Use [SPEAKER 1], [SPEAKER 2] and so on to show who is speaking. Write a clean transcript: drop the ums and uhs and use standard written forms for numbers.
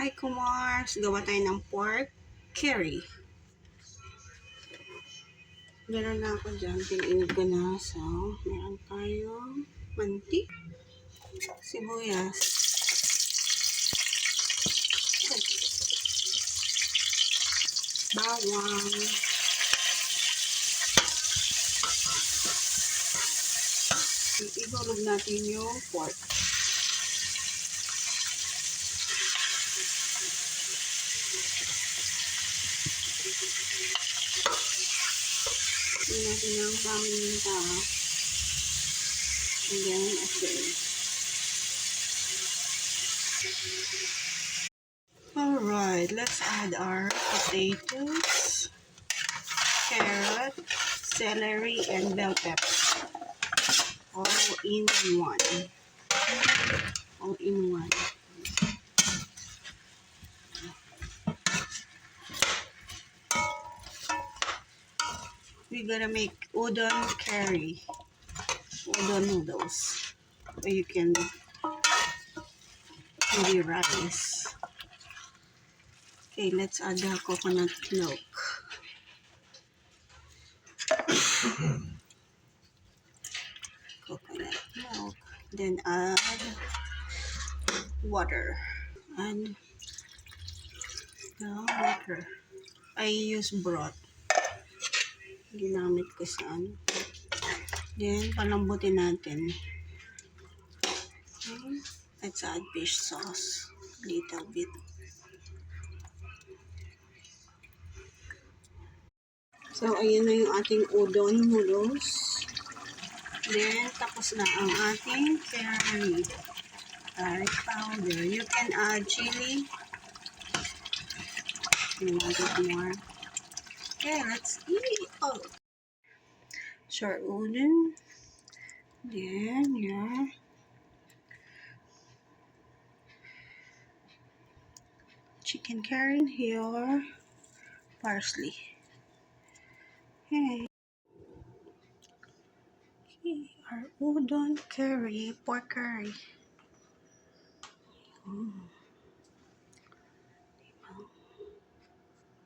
[SPEAKER 1] Hi Kumars! Gawa tayo ng pork curry. Meron na ako dyan. Pinainit ko na. So, meron tayong mantik, sibuyas, bawang, ihulog natin yung pork. Tingnan natin ang paminta. And then, okay. Alright, let's add our potatoes, carrot, celery, and bell pepper. All in one. All in one. We're gonna make udon curry. Udon noodles. Or you can maybe rice. Okay, let's add the coconut milk. Coconut milk. Then add water. And the water. I use broth. Ginamit ko sa ano. Then, palambutin natin. Okay. Let's add fish sauce. Little bit. So, ayun na yung ating udon noodles. Then, tapos na ang ating curry. Garlic powder. You can add chili. You want it more. Okay, let's eat. Oh. Short udon. Then, your chicken curry. Your parsley. Okay. Our udon curry, pork curry.